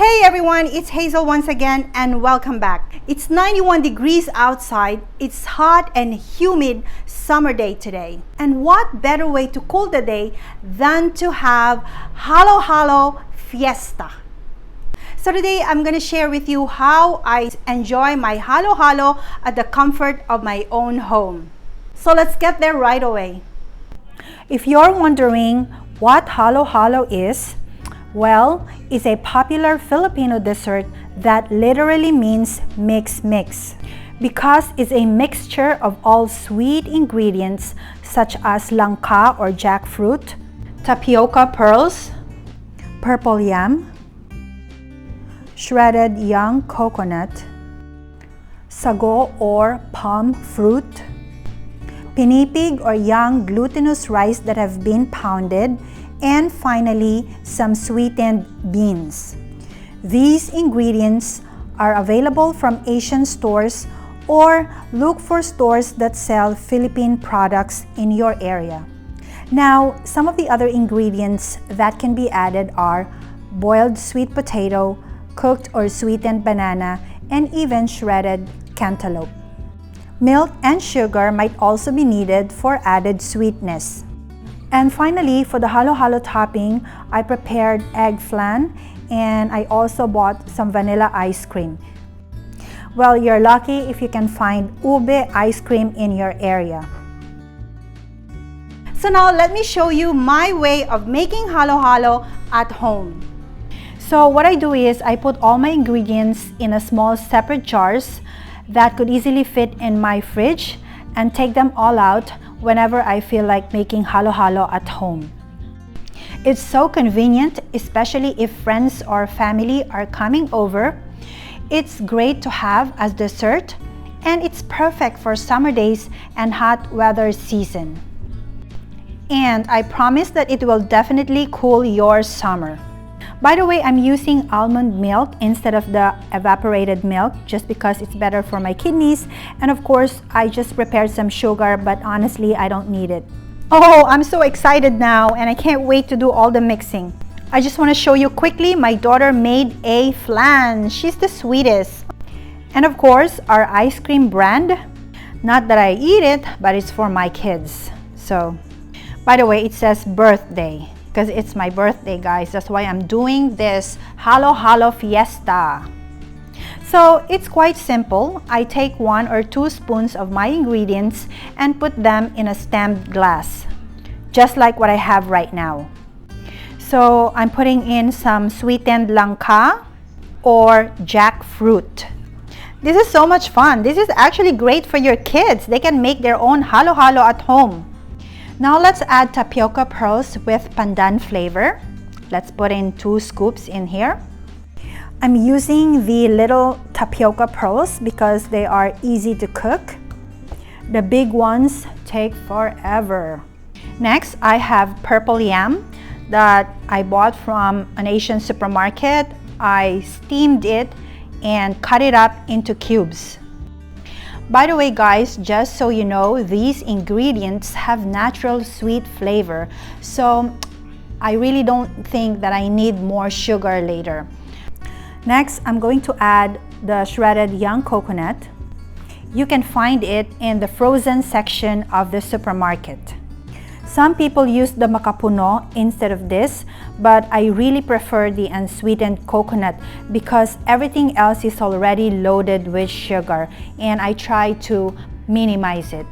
Hey everyone, it's Hazel once again and welcome back. It's 91 degrees outside. It's hot and humid summer day today. And what better way to cool the day than to have Halo Halo Fiesta. So today I'm going to share with you how I enjoy my Halo Halo at the comfort of my own home. So let's get there right away. If you're wondering what Halo Halo is, well, it's a popular Filipino dessert that literally means mix because it's a mixture of all sweet ingredients such as langka or jackfruit, tapioca pearls, purple yam, shredded young coconut, sago or palm fruit, pinipig or young glutinous rice that have been pounded, and finally, some sweetened beans. These ingredients are available from Asian stores or look for stores that sell Philippine products in your area. Now, some of the other ingredients that can be added are boiled sweet potato, cooked or sweetened banana, and even shredded cantaloupe. Milk and sugar might also be needed for added sweetness. And finally, for the Halo Halo topping, I prepared egg flan and I also bought some vanilla ice cream. Well, you're lucky if you can find ube ice cream in your area. So now let me show you my way of making Halo Halo at home. So what I do is I put all my ingredients in a small separate jars that could easily fit in my fridge and take them all out whenever I feel like making Halo Halo at home. It's so convenient, especially if friends or family are coming over. It's great to have as dessert, and it's perfect for summer days and hot weather season. And I promise that it will definitely cool your summer. By the way, I'm using almond milk instead of the evaporated milk just because it's better for my kidneys. And of course, I just prepared some sugar, but honestly, I don't need it. Oh, I'm so excited now and I can't wait to do all the mixing. I just want to show you quickly, my daughter made a flan. She's the sweetest. And of course, our ice cream brand. Not that I eat it, but it's for my kids. So, by the way, it says birthday. Because it's my birthday, guys. That's why I'm doing this Halo Halo Fiesta. So it's quite simple. I take 1 or 2 spoons of my ingredients and put them in a stemmed glass, just like what I have right now. So I'm putting in some sweetened langka or jackfruit. This is so much fun. This is actually great for your kids. They can make their own Halo Halo at home. Now let's add tapioca pearls with pandan flavor. Let's put in 2 scoops in here. I'm using the little tapioca pearls because they are easy to cook. The big ones take forever. Next, I have purple yam that I bought from an Asian supermarket. I steamed it and cut it up into cubes. By the way, guys, just so you know, these ingredients have natural sweet flavor, so I really don't think that I need more sugar later. Next, I'm going to add the shredded young coconut. You can find it in the frozen section of the supermarket. Some people use the makapuno instead of this, but I really prefer the unsweetened coconut because everything else is already loaded with sugar and I try to minimize it.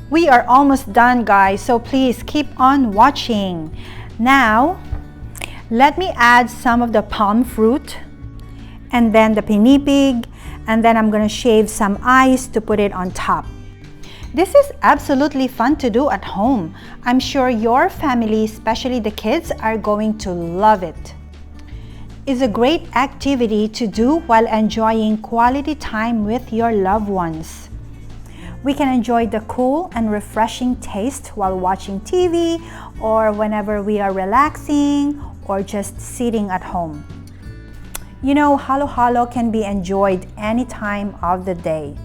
We are almost done, guys, so please keep on watching. Now, let me add some of the palm fruit and then the pinipig, and then I'm gonna shave some ice to put it on top. This is absolutely fun to do at home. I'm sure your family, especially the kids, are going to love it. It's a great activity to do while enjoying quality time with your loved ones. We can enjoy the cool and refreshing taste while watching TV or whenever we are relaxing or just sitting at home. You know, Halo Halo can be enjoyed any time of the day.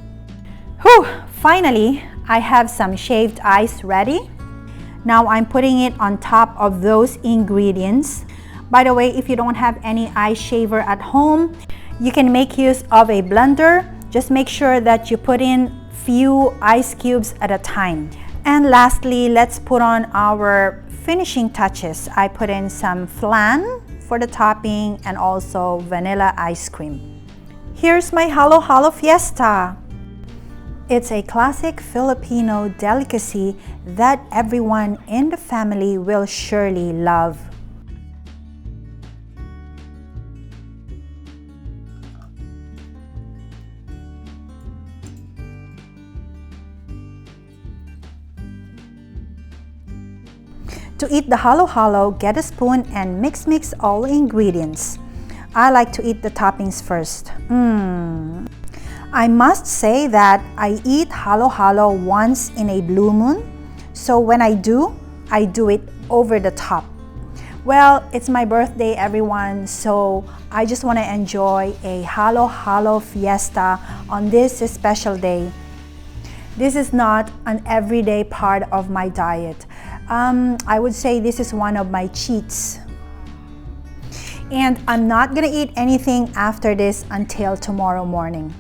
Whew! Finally, I have some shaved ice ready. Now I'm putting it on top of those ingredients. By the way, if you don't have any ice shaver at home, you can make use of a blender. Just make sure that you put in few ice cubes at a time. And lastly, let's put on our finishing touches. I put in some flan for the topping and also vanilla ice cream. Here's my Halo Halo Fiesta. It's a classic Filipino delicacy that everyone in the family will surely love. To eat the halo halo, get a spoon and mix all ingredients. I like to eat the toppings first. I must say that I eat halo halo once in a blue moon. So when I do it over the top. Well, it's my birthday, everyone, so I just want to enjoy a halo halo fiesta on this special day. This is not an everyday part of my diet. I would say this is one of my cheats. And I'm not gonna eat anything after this until tomorrow morning.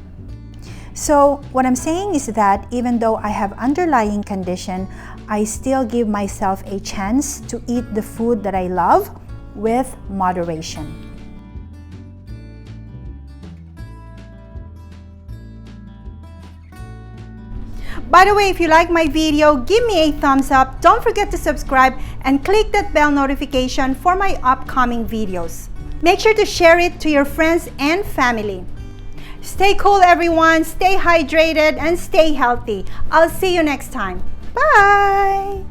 So what I'm saying is that even though I have underlying condition, I still give myself a chance to eat the food that I love with moderation. By the way, if you like my video, give me a thumbs up. Don't forget to subscribe and click that bell notification for my upcoming videos. Make sure to share it to your friends and family. Stay cool, everyone. Stay hydrated and stay healthy. I'll see you next time. Bye!